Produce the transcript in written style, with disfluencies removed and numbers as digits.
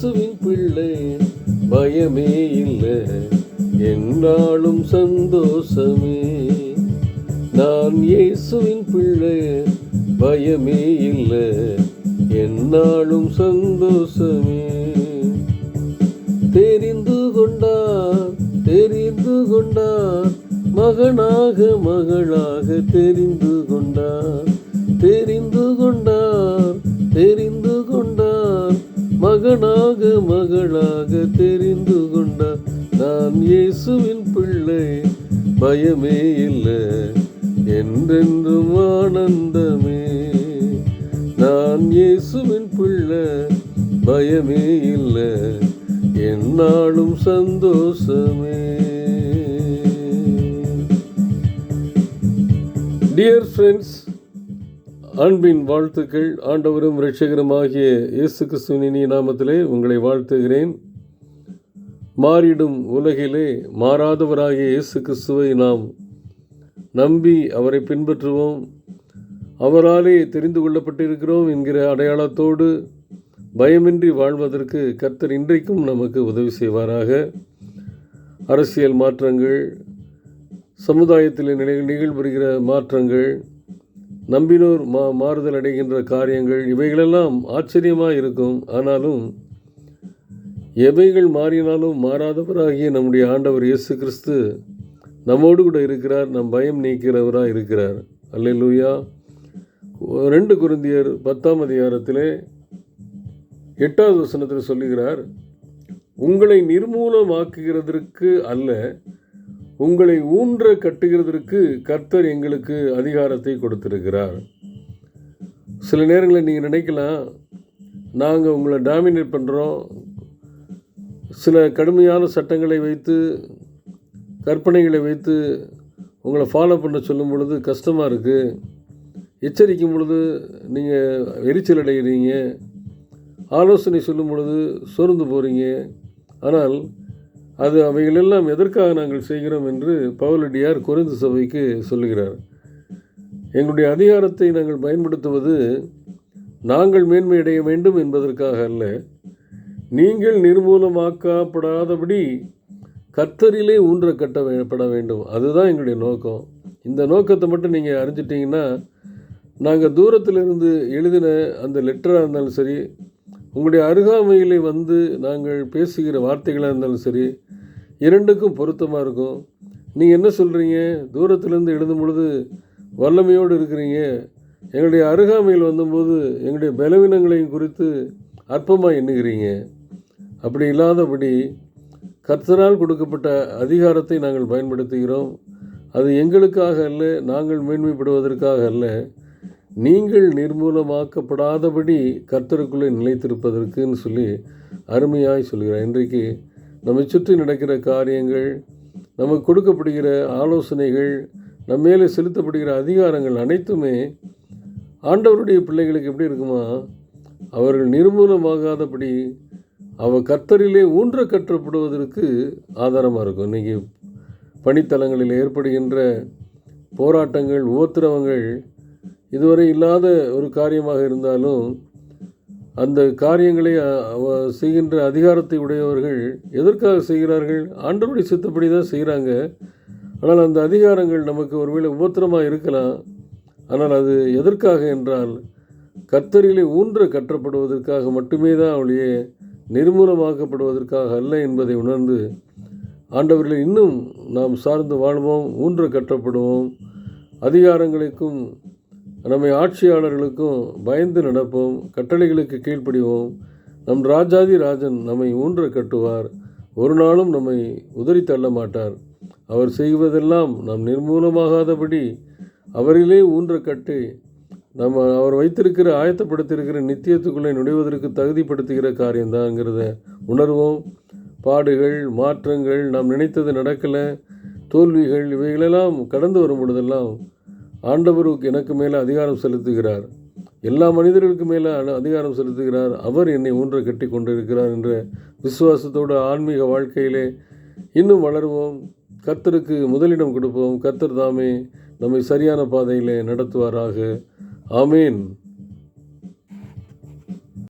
இயேசுவின் பிள்ளை, பயமே இல்லை, என்னாலும் சந்தோஷமே. நான் இயேசுவின் பிள்ளை, பயமே இல்லை, என்னாலும் சந்தோஷமே. தெரிந்து கொண்டார், தெரிந்து கொண்டார், மகனாக மகளாக தெரிந்து கொண்டார், தெரிந்து கொண்டார், தெரிந்து கொண்டார், மகனாக மகளாக தெரிந்து கொண்டார். நான் இயேசுவின் பிள்ளை, பயமே இல்லை, என்றென்றும் ஆனந்தமே. நான் இயேசுவின் பிள்ளை, பயமே இல்லை, என்னாலும் சந்தோஷமே. டியர் ஃப்ரெண்ட்ஸ், அன்பின் வாழ்த்துக்கள். ஆண்டவரும் இரட்சகருமாகிய இயேசு கிறிஸ்துவின் இனிய நாமத்திலே உங்களை வாழ்த்துகிறேன். மாறிடும் உலகிலே மாறாதவராகிய இயேசு கிறிஸ்துவை நாம் நம்பி அவரை பின்பற்றுவோம். அவராலே தெரிந்து கொள்ளப்பட்டிருக்கிறோம் என்கிற அடையாளத்தோடு பயமின்றி வாழ்வதற்கு கர்த்தர் இன்றைக்கும் நமக்கு உதவி செய்வாராக. அரசியல் மாற்றங்கள், சமுதாயத்தில் நிகழ்வுகிற மாற்றங்கள், நம்பினோர் மாறுதல் அடைகின்ற காரியங்கள், இவைகளெல்லாம் ஆச்சரியமாக இருக்கும். ஆனாலும் எவைகள் மாறினாலும் மாறாதவராகிய நம்முடைய ஆண்டவர் இயேசு கிறிஸ்து நம்மோடு கூட இருக்கிறார். நம் பயம் நீக்கிறவராக இருக்கிறார். அல்லேலூயா. 2 கொரிந்தியர் 10ஆம் அதிகாரத்திலே 8வது வசனத்தில் சொல்லுகிறார், உங்களை நிர்மூலமாக்குகிறதற்கு அல்ல, உங்களை ஊன்ற கட்டுகிறதற்கு கர்த்தர் எங்களுக்கு அதிகாரத்தை கொடுத்திருக்கிறார். சில நேரங்களில் நீங்கள் நினைக்கலாம், நாங்கள் உங்களை டாமினேட் பண்ணுறோம், சில கடுமையான சட்டங்களை வைத்து, கற்பனைகளை வைத்து உங்களை ஃபாலோ பண்ண சொல்லும் பொழுது கஷ்டமாக இருக்குது, எச்சரிக்கும் பொழுது நீங்கள் எரிச்சல் அடைகிறீங்க, ஆலோசனை சொல்லும் பொழுது சோர்ந்து போகிறீங்க. ஆனால் அவைகளெல்லாம் எதற்காக நாங்கள் செய்கிறோம் என்று பவுலடியார் கொரிந்து சபைக்கு சொல்லுகிறார். எங்களுடைய அதிகாரத்தை நாங்கள் பயன்படுத்துவது நாங்கள் மேன்மை அடைய வேண்டும் என்பதற்காக அல்ல, நீங்கள் நிர்மூலமாக்கப்படாதபடி கர்த்தரிலே ஊன்ற கட்டப்பட வேண்டும். அதுதான் எங்களுடைய நோக்கம். இந்த நோக்கத்தை மட்டும் நீங்கள் அறிஞ்சிட்டிங்கன்னா, நாங்கள் தூரத்திலிருந்து எழுதின அந்த லெட்டராக இருந்தாலும் சரி, உங்களுடைய அருகாமையிலே வந்து நாங்கள் பேசுகிற வார்த்தைகளாக இருந்தாலும் சரி, இரண்டுக்கும் பொருத்தமாக இருக்கும். நீங்கள் என்ன சொல்கிறீங்க, தூரத்திலேருந்து எழுதும் பொழுது வல்லமையோடு இருக்கிறீங்க, எங்களுடைய அருகாமையில் வந்தபோது எங்களுடைய பலவீனங்களையும் குறித்து அற்பமாக எண்ணுகிறீங்க. அப்படி இல்லாதபடி கர்த்தரால் கொடுக்கப்பட்ட அதிகாரத்தை நாங்கள் பயன்படுத்துகிறோம். அது எங்களுக்காக அல்ல, நாங்கள் மேன்மைப்படுவதற்காக அல்ல, நீங்கள் நிர்மூலமாக்கப்படாதபடி கர்த்தருக்குள்ளே நிலைத்திருப்பதற்குன்னு சொல்லி அருமையாய் சொல்கிறார். இன்றைக்கு நம்மை சுற்றி நடக்கிற காரியங்கள், நமக்கு கொடுக்கப்படுகிற ஆலோசனைகள், நம்ம மேலே செலுத்தப்படுகிற அதிகாரங்கள் அனைத்துமே ஆண்டவருடைய பிள்ளைகளுக்கு எப்படி இருக்குமா, அவர்கள் நிர்மூலமாகாதபடி கர்த்தரிலே ஊன்ற கட்டப்படுவதற்கு ஆதாரமாக இருக்கும். இன்றைக்கி பணித்தலங்களில் ஏற்படுகின்ற போராட்டங்கள், உபத்திரவங்கள் இதுவரை இல்லாத ஒரு காரியமாக இருந்தாலும், அந்த காரியங்களை செய்கின்ற அதிகாரத்தை உடையவர்கள் எதற்காக செய்கிறார்கள்? ஆண்டவருடைய சித்தப்படி தான் செய்கிறாங்க. ஆனால் அந்த அதிகாரங்கள் நமக்கு ஒருவேளை உபத்திரமாக இருக்கலாம். ஆனால் அது எதற்காக என்றால், கர்த்தரிலே ஊன்ற கட்டப்படுவதற்காக மட்டுமே தான் அவளையே நிர்மூலமாக்கப்படுவதற்காக அல்ல என்பதை உணர்ந்து ஆண்டவர்களை இன்னும் நாம் சார்ந்து வாழ்வோம், ஊன்ற கட்டப்படுவோம், அதிகாரங்களுக்கும் நம்மை ஆட்சியாளர்களுக்கும் பயந்து நடப்போம், கட்டளைகளுக்கு கீழ்ப்படிவோம். நம் ராஜாதி ராஜன் நம்மை ஊன்ற கட்டுவார், ஒரு நாளும் நம்மை உதறி தள்ள மாட்டார். அவர் செய்வதெல்லாம் நாம் நிர்மூலமாகாதபடி அவரிலே ஊன்ற கட்டி அவர் வைத்திருக்கிற ஆயத்தப்படுத்தியிருக்கிற நித்தியத்துக்குள்ளே நுழைவதற்கு தகுதிப்படுத்துகிற காரியம்தாங்கிறத உணர்வோம். பாடுகள், மாற்றங்கள், நாம் நினைத்தது நடக்கலை, தோல்விகள், இவைகளெல்லாம் கடந்து வரும் பொழுதெல்லாம் ஆண்டவருக்கு எனக்கு மேலே அதிகாரம் செலுத்துகிறார், எல்லா மனிதர்களுக்கு மேலே அதிகாரம் செலுத்துகிறார், அவர் என்னை ஊன்ற கட்டி கொண்டிருக்கிறார் என்ற விசுவாசத்தோடு ஆன்மீக வாழ்க்கையிலே இன்னும் வளருவோம். கர்த்தருக்கு முதலிடம் கொடுப்போம். கர்த்தர் தாமே நம்மை சரியான பாதையிலே நடத்துவாராக. ஆமேன்.